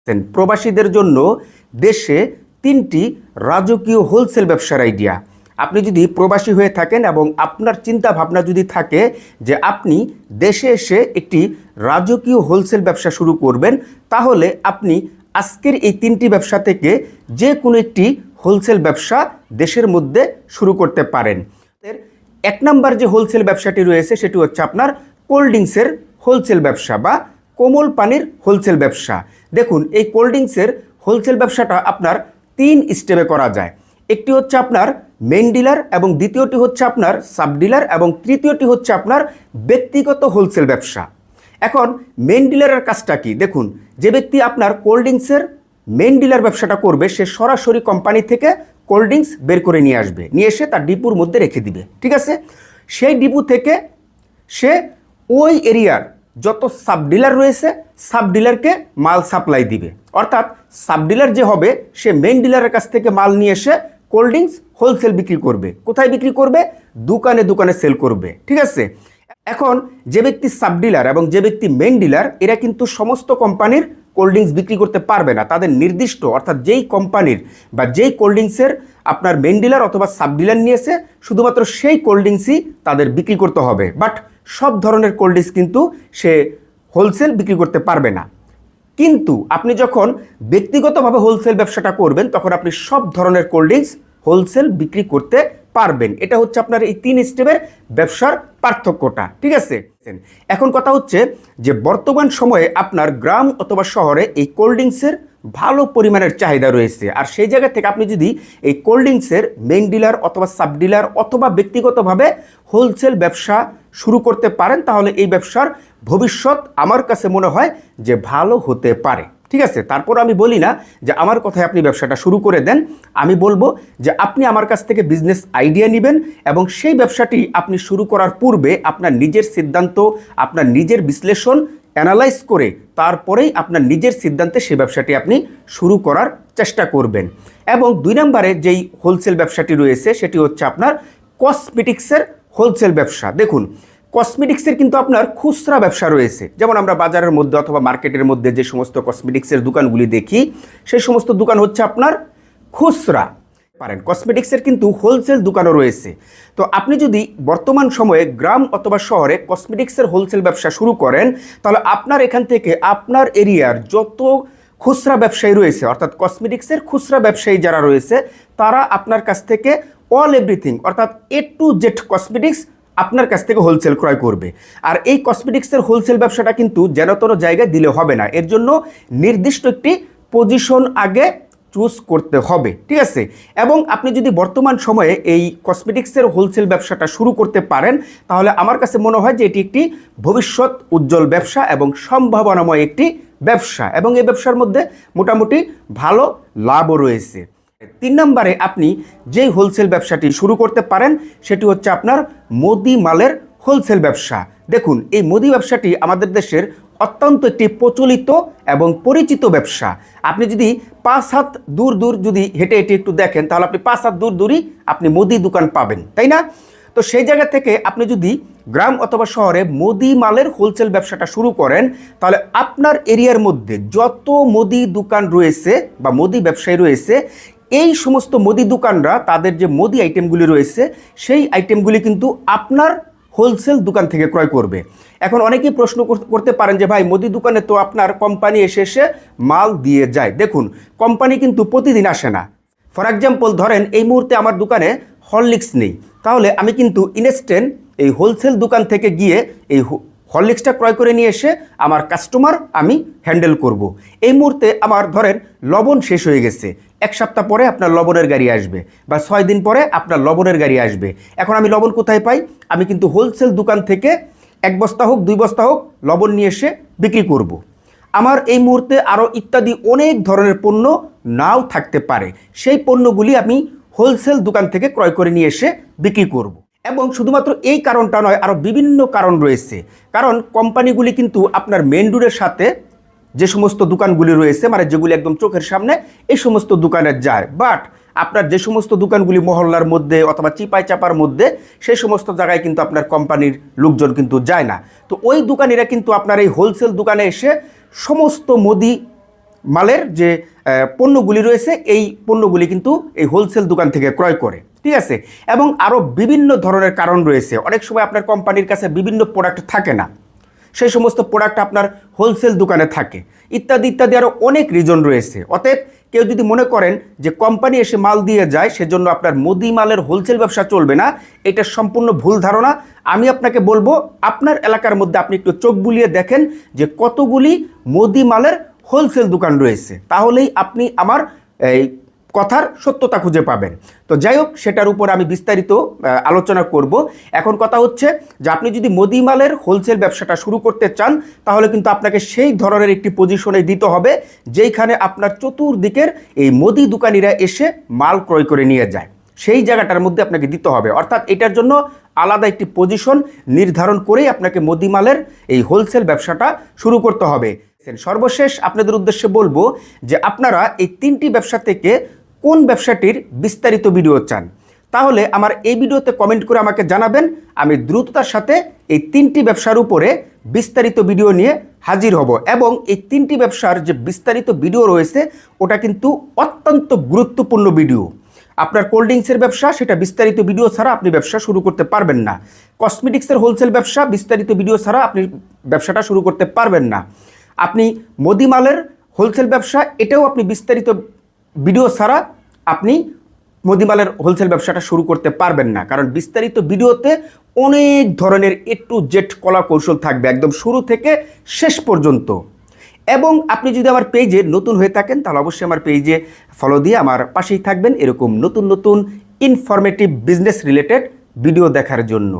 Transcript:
প্রবাসীদের জন্য দেশে 3টি রাজকীয় হোলসেল ব্যবসার আইডিয়া। আপনি যদি প্রবাসী হয়ে থাকেন এবং আপনার চিন্তা ভাবনা যদি থাকে যে আপনি দেশে এসে একটি রাজকীয় হোলসেল ব্যবসা শুরু করবেন, তাহলে আপনি আজকের এই 3টি ব্যবসা থেকে যে কোনো একটি হোলসেল ব্যবসা দেশের মধ্যে শুরু করতে পারেন। 1 নম্বর যে হোলসেল ব্যবসাটি রয়েছে সেটি হচ্ছে আপনার কোল্ড ড্রিঙ্কসের হোলসেল ব্যবসা বা কোমল পানির হোলসেল ব্যবসা। দেখুন, এই কোল্ড ড্রিঙ্কসের হোলসেল ব্যবসাটা আপনার 3 স্টেপে করা যায়। একটি হচ্ছে আপনার মেইন ডিলার, এবং দ্বিতীয়টি হচ্ছে আপনার সাব ডিলার, এবং তৃতীয়টি হচ্ছে আপনার ব্যক্তিগত হোলসেল ব্যবসা। এখন মেইন ডিলারের কাজটা কি? দেখুন, যে ব্যক্তি আপনার কোল্ড ড্রিঙ্কসের মেইন ডিলার ব্যবসাটা করবে, সে সরাসরি কোম্পানি থেকে কোল্ড ড্রিঙ্কস বের করে নিয়ে আসবে, নিয়ে এসে তার ডিপুর মধ্যে রেখে দিবে। ঠিক আছে, সেই ডিপু থেকে সে ওই এরিয়ার যত সাব ডিলার রয়েছে সাব ডিলারকে মাল সাপ্লাই দিবে। অর্থাৎ সাব ডিলার যে হবে সে মেইন ডিলারের কাছ থেকে মাল নিয়ে এসে কোল্ড ড্রিঙ্কস হোলসেল বিক্রি করবে। কোথায় বিক্রি করবে? দোকানে দোকানে সেল করবে। ঠিক আছে, এখন যে ব্যক্তি সাব ডিলার এবং যে ব্যক্তি মেইন ডিলার, এরা কিন্তু সমস্ত কোম্পানির কোল্ড ড্রিঙ্কস বিক্রি করতে পারবে না। তাদের নির্দিষ্ট, অর্থাৎ যেই কোম্পানির বা যেই কোল্ড ড্রিঙ্কসের আপনার মেইন ডিলার অথবা সাব ডিলার নিয়েছে, শুধুমাত্র সেই কোল্ড ড্রিঙ্কসই তাদের বিক্রি করতে হবে। বাট সব ধরনের কোল্ড ড্রিঙ্কস কিন্তু সে হোলসেল বিক্রি করতে পারবে না। কিন্তু আপনি যখন ব্যক্তিগতভাবে হোলসেল ব্যবসাটা করবেন, তখন আপনি সব ধরনের কোল্ড ড্রিঙ্কস হোলসেল বিক্রি করতে পারবেন। এটা হচ্ছে আপনার এই 3 স্টেপের ব্যবসার পার্থক্যটা। ঠিক আছে, এখন কথা হচ্ছে যে বর্তমান সময়ে আপনার গ্রাম অথবা শহরে এই কোল্ড ড্রিঙ্কসের ভালো পরিমাণের চাহিদা রয়েছে। আর সেই জায়গা থেকে আপনি যদি এই কোল্ড ড্রিঙ্কসের মেইন ডিলার অথবা সাব ডিলার অথবা ব্যক্তিগতভাবে হোলসেল ব্যবসা শুরু করতে পারেন, তাহলে এই ব্যবসার ভবিষ্যৎ আমার কাছে মনে হয় যে ভালো হতে পারে। ঠিক আছে, তারপর আমি বলি না যে আমার কথায় আপনি ব্যবসাটা শুরু করে দেন। আমি বলবো যে আপনি আমার কাছ থেকে বিজনেস আইডিয়া নেবেন এবং সেই ব্যবসাটি আপনি শুরু করার পূর্বে আপনার নিজের সিদ্ধান্ত, আপনার নিজের বিশ্লেষণ অ্যানালাইজ করে তারপরেই আপনার নিজের সিদ্ধান্তে সেই ব্যবসাটি আপনি শুরু করার চেষ্টা করবেন। এবং 2 নম্বরে যেই হোলসেল ব্যবসাটি রয়েছে সেটি হচ্ছে আপনার কসমেটিক্সের হোলসেল ব্যবসা। দেখুন, কসমেটিক্সের কিন্তু আপনার খুচরা ব্যবসা রয়েছে। যেমন আমরা বাজারের মধ্যে অথবা মার্কেটের মধ্যে যে সমস্ত কসমেটিক্সের দোকানগুলি দেখি, সেই সমস্ত দোকান হচ্ছে আপনার খুচরা। পারেন কসমেটিক্সের কিন্তু হোলসেল দোকানও রয়েছে। তো আপনি যদি বর্তমান সময়ে গ্রাম অথবা শহরে কসমেটিক্সের হোলসেল ব্যবসা শুরু করেন, তাহলে আপনার এখান থেকে আপনার এরিয়ার যত খুচরা ব্যবসায়ী রয়েছে, অর্থাৎ কসমেটিক্সের খুচরা ব্যবসায়ী যারা রয়েছে, তারা আপনার কাছ থেকে অল এভরিথিং অর্থাৎ A to Z কসমেটিক্স আপনার কাছ থেকে হোলসেল ক্রয় করবে। আর এই কসমেটিক্সের হোলসেল ব্যবসাটা কিন্তু যেন তেন জায়গায় দিলে হবে না, এর জন্য নির্দিষ্ট একটি পজিশন আগে চুজ করতে হবে। ঠিক আছে, এবং আপনি যদি বর্তমান সময়ে এই কসমেটিক্সের হোলসেল ব্যবসাটা শুরু করতে পারেন, তাহলে আমার কাছে মনে হয় যে এটি একটি ভবিষ্যৎ উজ্জ্বল ব্যবসা এবং সম্ভাবনাময় একটি ব্যবসা, এবং এই ব্যবসার মধ্যে মোটামুটি ভালো লাভও রয়েছে। 3 নম্বরে আপনি যেই হোলসেল ব্যবসাটি শুরু করতে পারেন সেটি হচ্ছে আপনার মুদি মালের হোলসেল ব্যবসা। দেখুন, এই মুদি ব্যবসাটি আমাদের দেশের অত্যন্ত একটি প্রচলিত এবং পরিচিত ব্যবসা। আপনি যদি 5 হাত দূর দূর যদি হেঁটে হেঁটে একটু দেখেন, তাহলে আপনি 5 হাত দূর দূরই আপনি মুদি দোকান পাবেন, তাই না? তো সেই জায়গা থেকে আপনি যদি গ্রাম অথবা শহরে মুদি মালের হোলসেল ব্যবসাটা শুরু করেন, তাহলে আপনার এরিয়ার মধ্যে যত মুদি দোকান রয়েছে বা মুদি ব্যবসায়ী রয়েছে, এই সমস্ত মুদি দোকানরা তাদের যে মুদি আইটেমগুলি রয়েছে সেই আইটেমগুলি কিন্তু আপনার হোলসেল দোকান থেকে ক্রয় করবে। এখন অনেকেই প্রশ্ন করতে পারেন যে ভাই, মুদি দোকানে তো আপনার কোম্পানি এসে এসে মাল দিয়ে যায়। দেখুন, কোম্পানি কিন্তু প্রতিদিন আসে না। ফর এক্সাম্পল ধরেন এই মুহূর্তে আমার দোকানে হরলিক্স নেই, তাহলে আমি কিন্তু ইনস্ট্যান্ট এই হোলসেল দোকান থেকে গিয়ে এই হরলিক্সটা ক্রয় করে নিয়ে এসে আমার কাস্টমার আমি হ্যান্ডেল করব। এই মুহূর্তে আমার ধরেন লবণ শেষ হয়ে গেছে, 1 সপ্তাহ পরে আপনার লবণের গাড়ি আসবে বা 6 দিন পরে আপনার লবণের গাড়ি আসবে। এখন আমি লবণ কোথায় পাই? আমি কিন্তু হোলসেল দোকান থেকে 1 বস্তা হোক 2 বস্তা হোক লবণ নিয়ে এসে বিক্রি করব। আমার এই মুহূর্তে আরও ইত্যাদি অনেক ধরনের পণ্য নাও থাকতে পারে, সেই পণ্যগুলি আমি হোলসেল দোকান থেকে ক্রয় করে নিয়ে এসে বিক্রি করব। এবং শুধুমাত্র এই কারণটা নয়, আরও বিভিন্ন কারণ রয়েছে। কারণ কোম্পানিগুলি কিন্তু আপনার মেন রোডের সাথে যে সমস্ত দোকানগুলি রয়েছে, মানে যেগুলি একদম চোখের সামনে, এই সমস্ত দোকানে যায়। বাট আপনার যে সমস্ত দোকানগুলি মহল্লার মধ্যে অথবা চিপাই চাপার মধ্যে, সেই সমস্ত জায়গায় কিন্তু আপনার কোম্পানির লোকজন কিন্তু যায় না। তো ওই দোকানিরা কিন্তু আপনার এই হোলসেল দোকানে এসে সমস্ত মুদি মালের যে পণ্যগুলি রয়েছে এই পণ্যগুলি কিন্তু এই হোলসেল দোকান থেকে ক্রয় করে, ঠিক আছে। এবং আরও বিভিন্ন ধরনের কারণ রয়েছে। অনেক সময় আপনার কোম্পানির কাছে বিভিন্ন প্রোডাক্ট থাকে না, সেই সমস্ত প্রোডাক্ট আপনার হোলসেল দোকানে থাকে, ইত্যাদি ইত্যাদি আরও অনেক রিজন রয়েছে। অতএব কেউ যদি মনে করেন যে কোম্পানি এসে মাল দিয়ে যায় সেজন্য আপনার মুদি মালের হোলসেল ব্যবসা চলবে না, এটা সম্পূর্ণ ভুল ধারণা। আমি আপনাকে বলবো আপনার এলাকার মধ্যে আপনি একটু চোখ বুলিয়ে দেখেন যে কতগুলি মুদি মালের হোলসেল দোকান রয়েছে, তাহলেই আপনি আমার এই কথার সত্যতা খুঁজে পাবেন। তো যাই হোক, সেটার উপর আমি বিস্তারিত আলোচনা করব। এখন কথা হচ্ছে যে আপনি যদি মুদি মালের হোলসেল ব্যবসাটা শুরু করতে চান তাহলে কিন্তু আপনাকে সেই ধরনের একটি পজিশনে দিতে হবে যেইখানে আপনার চতুর্দিকের এই মুদি দোকানিরা এসে মাল ক্রয় করে নিয়ে যায়, সেই জায়গাটার মধ্যে আপনাকে দিতে হবে। অর্থাৎ এটার জন্য আলাদা একটি পজিশন নির্ধারণ করেই আপনাকে মুদি মালের এই হোলসেল ব্যবসাটা শুরু করতে হবে। সর্বশেষ আপনাদের উদ্দেশ্যে বলবো যে আপনারা এই 3টি ব্যবসা থেকে কোন ব্যবসাটির বিস্তারিত ভিডিও চান, তাহলে আমার এই ভিডিওতে কমেন্ট করে আমাকে জানাবেন। আমি দ্রুততার সাথে এই 3টি ব্যবসার উপরে বিস্তারিত ভিডিও নিয়ে হাজির হব। এবং এই 3টি ব্যবসার যে বিস্তারিত ভিডিও রয়েছে ওটা কিন্তু অত্যন্ত গুরুত্বপূর্ণ ভিডিও। আপনার কোল্ড ড্রিঙ্কসের ব্যবসা, সেটা বিস্তারিত ভিডিও ছাড়া আপনি ব্যবসা শুরু করতে পারবেন না। কসমেটিক্সের হোলসেল ব্যবসা, বিস্তারিত ভিডিও ছাড়া আপনি ব্যবসাটা শুরু করতে পারবেন না। আপনি মুদি মালের হোলসেল ব্যবসা, এটাও আপনি বিস্তারিত ভিডিও ছাড়া আপনি মুদি মালের হোলসেল ব্যবসাটা শুরু করতে পারবেন না, কারণ বিস্তারিত ভিডিওতে অনেক ধরনের A to Z কলা কৌশল থাকবে একদম শুরু থেকে শেষ পর্যন্ত। এবং আপনি যদি আমার পেজে নতুন হয়ে থাকেন তাহলে অবশ্যই আমার পেজে ফলো দিয়ে আমার পাশেই থাকবেন এরকম নতুন নতুন ইনফরমেটিভ বিজনেস রিলেটেড ভিডিও দেখার জন্য।